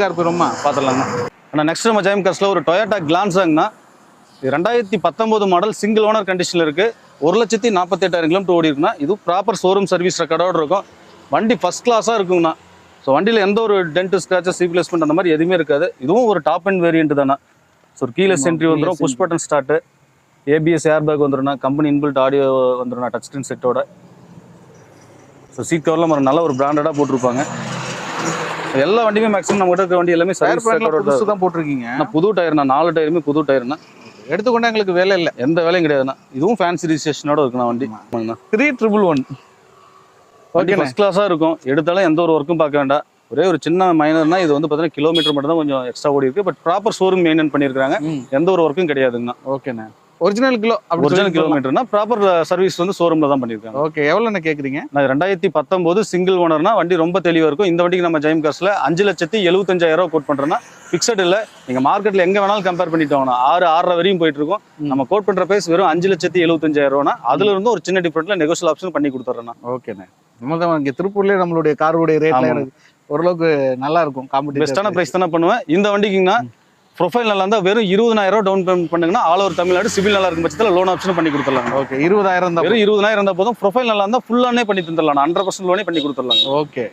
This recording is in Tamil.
கார் போயிடுமா பார்த்துடலாங்க. ஆனால் நெக்ஸ்ட் நம்ம ஜெயம் கார்ஸில் ஒரு டொயோட்டா கிளான்ஸாங்கண்ணா. இது 2019 மாடல், சிங்கிள் ஓனர் கண்டிஷனில் இருக்குது. 1,48,000 கிலோமீட்டர் ஓடி இருக்குண்ணா. இது ப்ராப்பர் ஷோரூம் சர்வீஸ் ரெக்கார்டோடு இருக்கும். வண்டி ஃபஸ்ட் கிளாஸாக இருக்குங்கண்ணா. ஸோ வண்டியில் எந்த ஒரு டென்ட் ஸ்க்ராச்சஸ் ரீப்ளேஸ்மெண்ட் அந்த மாதிரி எதுவுமே இருக்காது. இதுவும் ஒரு டாப் அண்ட் வேரியன்ட் தானே. ஸோ ஒரு கீலெஸ் என்ட்ரி வந்துடும், push button start, ABS air bag வந்துடும்ண்ணா, கம்பெனி இன்பில்ட் ஆடியோ வந்துடும்ண்ணா டச் ஸ்க்ரீன் செட்டோட. ஸோ சீட் கவர்லாம் ஒரு நல்ல ஒரு பிராண்டடாக போட்டிருப்பாங்க. எல்லா வண்டியுமே மேக்ஸிமம் நம்ம கிட்ட இருக்க வண்டி எல்லாமே சர்வீஸ் ரெக்கார்டோட தான் போட்டிருக்கீங்க. புது டயர்னா, 4 டயருமே புது டயர்னா. எடுத்துக்கொண்டா எங்களுக்கு வேலை இல்லை, எந்த வேலையும் கிடையாதுண்ணா. இதுவும் ஃபேன்சி ரிஜிஸ்ட்ரேஷனோட இருக்குண்ணா வண்டி. 311 ஓகே, ஃபர்ஸ்ட் கிளாஸாக இருக்கும். எடுத்தாலும் எந்த ஒரு ஒர்க்கும் பார்க்க வேண்டாம். ஒரே ஒரு சின்ன மைனர்னா இது வந்து பார்த்தீங்கன்னா கிலோமீட்டர் மட்டும் தான் கொஞ்சம் எக்ஸ்ட்ரா ஓடி இருக்கு. பட் ப்ராப்பர் ஷோரூம் மெயின்டைன் பண்ணியிருக்காங்க. எந்த ஒரு ஒர்க்கும் கிடையாதுங்கண்ணா. ஓகேண்ணா. ஒரிஜினல் கிலோமீட்டர்னா ப்ராப்பர் சர்வீஸ் வந்து ஷோரூம்ல தான் பண்ணியிருக்காங்க. ஓகே, எவ்வளோண்ணா கேட்குறீங்க? நான் 2019 சிங்கிள் ஓனர்னா வண்டி ரொம்ப தெளிவாக இருக்கும். இந்த வண்டிக்கு நம்ம ஜெயம் கார்ஸில் 5,75,000 கோட் பண்ணுறோன்னா ஃபிக்ஸட் இல்லை. நீங்கள் மார்க்கெட்டில் எங்கே வேணாலும் கம்பேர் பண்ணிட்டு வாங்கண்ணா. 6,500 வரையும் போயிட்டு இருக்கும். நம்ம கோட் பண்ணுற ப்ரைஸ் வெறும் 5,75,000. அதுல இருந்து ஒரு சின்ன டிஃபரெண்ட்ல நெகோஷியல் ஆப்ஷன் பண்ணி கொடுத்துட்றேண்ணா. ஓகேண்ணே. நம்ம தான் இங்கே திருப்பூர்லேயே நம்மளுடைய காருடைய ரேட்ல எனக்கு ஓரளவுக்கு நல்லா இருக்கும். காம்படிட்டிவ் பெஸ்ட்டான ப்ரைஸ் தானே பண்ணுவேன். இந்த வண்டிக்குங்கண்ணா ப்ரொஃபைல் நல்லா இருந்தால் வெறும் 20,000 டவுன் பேமெண்ட் பண்ணுங்கன்னா ஆல் ஓவர் தமிழ்நாடு சிவில் நல்லா இருக்கும் பட்சத்தில் லோன் ஆப்ஷன் பண்ணி கொடுத்துடலாம். ஓகே, 20,000 தான். வெறும் 20,000 இருந்தால் போதும். ப்ரொஃபைல் நல்லா இருந்தால் ஃபுல்லானே பண்ணி தந்துடலாம். 100% லோனே பண்ணி கொடுத்துடலாம். ஓகே.